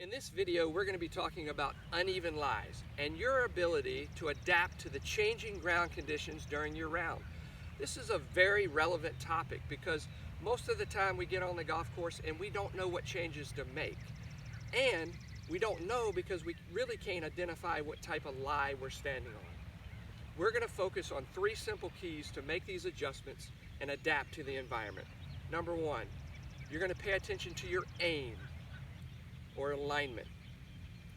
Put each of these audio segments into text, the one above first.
In this video, we're going to be talking about uneven lies and your ability to adapt to the changing ground conditions during your round. This is a very relevant topic because most of the time we get on the golf course and we don't know what changes to make. And we don't know because we really can't identify what type of lie we're standing on. We're going to focus on 3 simple keys to make these adjustments and adapt to the environment. Number 1, you're going to pay attention to your aim or alignment.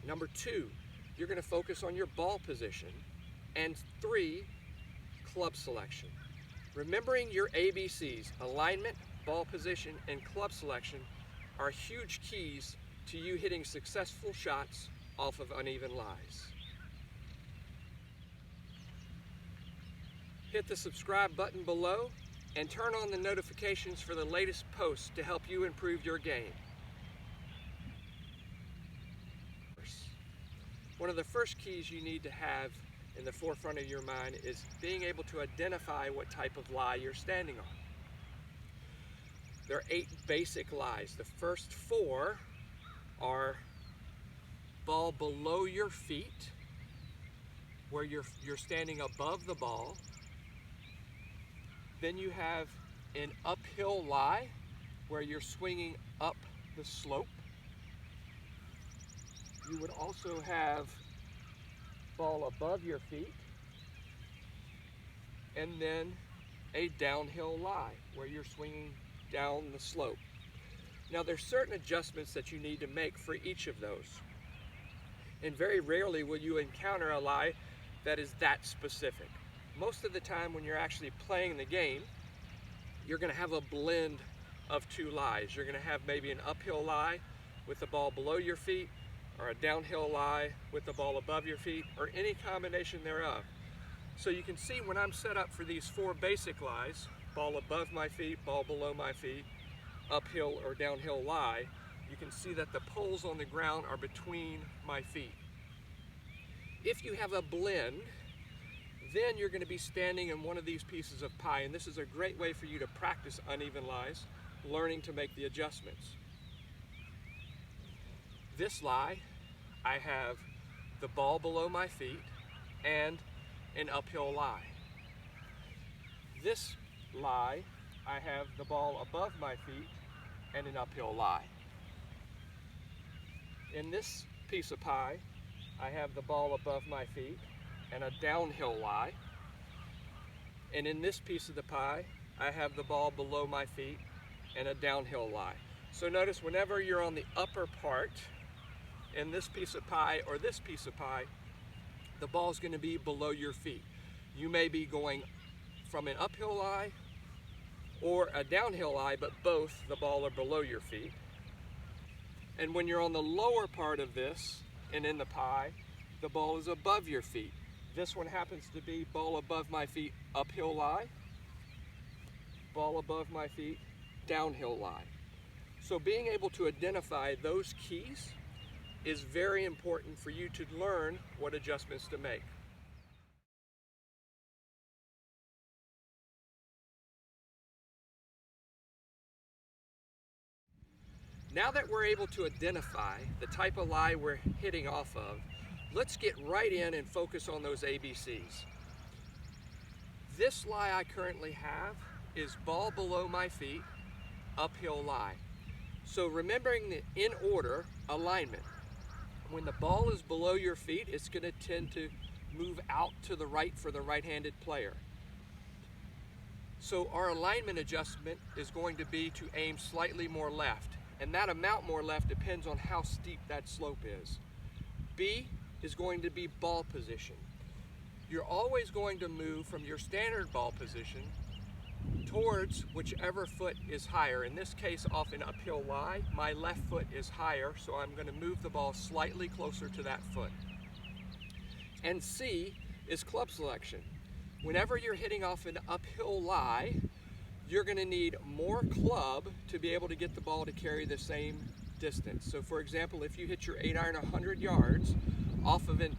Number 2, you're going to focus on your ball position. And 3, club selection. Remembering your ABCs, alignment, ball position, and club selection, are huge keys to you hitting successful shots off of uneven lies. Hit the subscribe button below and turn on the notifications for the latest posts to help you improve your game. One of the first keys you need to have in the forefront of your mind is being able to identify what type of lie you're standing on. There are 8 basic lies. The first 4 are ball below your feet, where you're standing above the ball. Then you have an uphill lie, where you're swinging up the slope. You would also have ball above your feet, and then a downhill lie where you're swinging down the slope. Now there's certain adjustments that you need to make for each of those, and very rarely will you encounter a lie that is that specific. Most of the time when you're actually playing the game, you're going to have a blend of 2 lies. You're going to have maybe an uphill lie with the ball below your feet, or a downhill lie with the ball above your feet, or any combination thereof. So you can see when I'm set up for these 4 basic lies, ball above my feet, ball below my feet, uphill or downhill lie, you can see that the poles on the ground are between my feet. If you have a blend, then you're going to be standing in one of these pieces of pie, and this is a great way for you to practice uneven lies, learning to make the adjustments. This lie, I have the ball below my feet and an uphill lie. This lie, I have the ball above my feet and an uphill lie. In this piece of pie, I have the ball above my feet and a downhill lie. And in this piece of the pie, I have the ball below my feet and a downhill lie. So notice whenever you're on the upper part in this piece of pie or this piece of pie, the ball is going to be below your feet. You may be going from an uphill lie or a downhill lie, but both, the ball are below your feet. And when you're on the lower part of this and in the pie, the ball is above your feet. This one happens to be ball above my feet, uphill lie, ball above my feet, downhill lie. So being able to identify those keys is very important for you to learn what adjustments to make. Now that we're able to identify the type of lie we're hitting off of, let's get right in and focus on those ABCs. This lie I currently have is ball below my feet, uphill lie. So remembering the in order alignment. When the ball is below your feet, it's going to tend to move out to the right for the right-handed player. So our alignment adjustment is going to be to aim slightly more left. And that amount more left depends on how steep that slope is. B is going to be ball position. You're always going to move from your standard ball position towards whichever foot is higher. In this case, off an uphill lie, my left foot is higher, so I'm going to move the ball slightly closer to that foot. And C is club selection. Whenever you're hitting off an uphill lie, you're going to need more club to be able to get the ball to carry the same distance. So for example, if you hit your 8-iron 100 yards off of a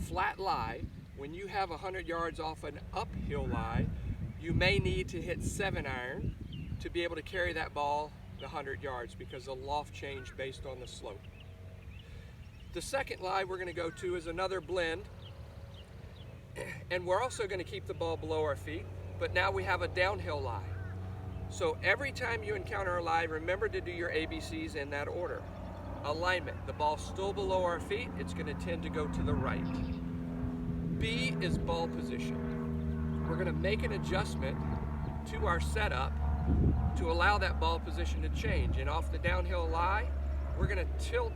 flat lie, when you have 100 yards off an uphill lie, you may need to hit 7-iron to be able to carry that ball the 100 yards because the loft changed based on the slope. The second lie we're going to go to is another blend, and we're also going to keep the ball below our feet, but now we have a downhill lie. So every time you encounter a lie, remember to do your ABCs in that order. Alignment, the ball's still below our feet, it's going to tend to go to the right. B is ball position. We're going to make an adjustment to our setup to allow that ball position to change. And off the downhill lie, we're going to tilt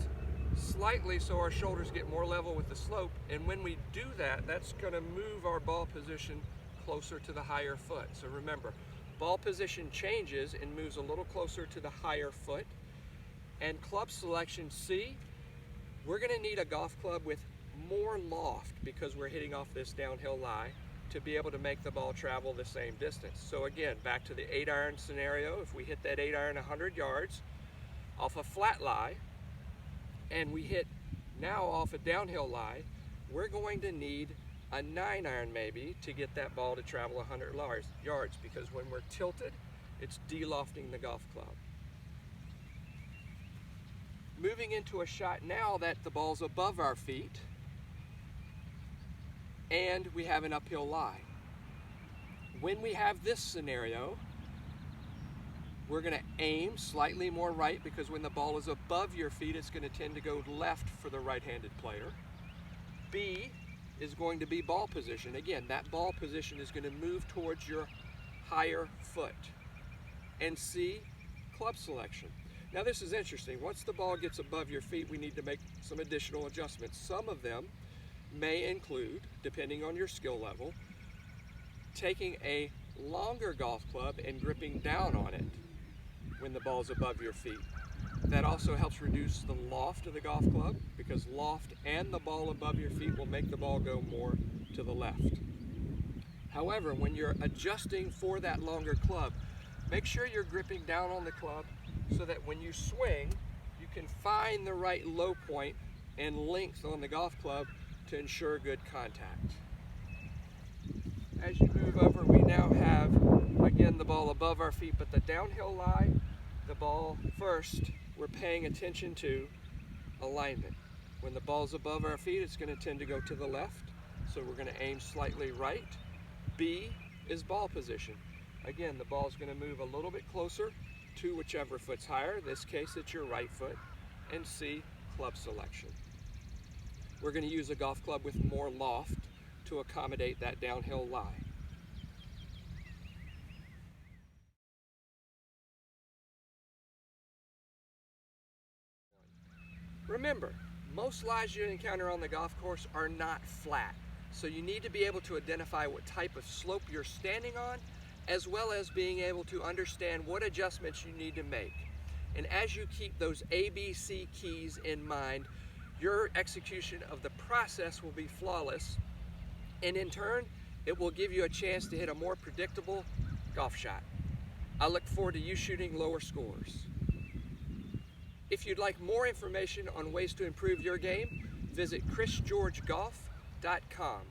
slightly so our shoulders get more level with the slope. And when we do that, that's going to move our ball position closer to the higher foot. So remember, ball position changes and moves a little closer to the higher foot. And club selection C, we're going to need a golf club with more loft because we're hitting off this downhill lie to be able to make the ball travel the same distance. So again, back to the 8-iron scenario, if we hit that 8-iron 100 yards off a flat lie, and we hit now off a downhill lie, we're going to need a 9-iron maybe to get that ball to travel 100 yards, because when we're tilted, it's de-lofting the golf club. Moving into a shot now that the ball's above our feet, and we have an uphill lie. When we have this scenario, we're going to aim slightly more right, because when the ball is above your feet, it's going to tend to go left for the right-handed player. B is going to be ball position. Again, that ball position is going to move towards your higher foot. And C, club selection. Now this is interesting. Once the ball gets above your feet, we need to make some additional adjustments. Some of them may include, depending on your skill level, taking a longer golf club and gripping down on it when the ball's above your feet. That also helps reduce the loft of the golf club, because loft and the ball above your feet will make the ball go more to the left. However, when you're adjusting for that longer club, make sure you're gripping down on the club so that when you swing, you can find the right low point and length on the golf club to ensure good contact. As you move over, we now have, again, the ball above our feet, but the downhill lie, the ball first, we're paying attention to alignment. When the ball's above our feet, it's going to tend to go to the left, so we're going to aim slightly right. B is ball position. Again, the ball's going to move a little bit closer to whichever foot's higher. In this case, it's your right foot. And C, club selection. We're going to use a golf club with more loft to accommodate that downhill lie. Remember, most lies you encounter on the golf course are not flat, so you need to be able to identify what type of slope you're standing on, as well as being able to understand what adjustments you need to make. And as you keep those ABC keys in mind, your execution of the process will be flawless, and in turn, it will give you a chance to hit a more predictable golf shot. I look forward to you shooting lower scores. If you'd like more information on ways to improve your game, visit chrisgeorgegolf.com.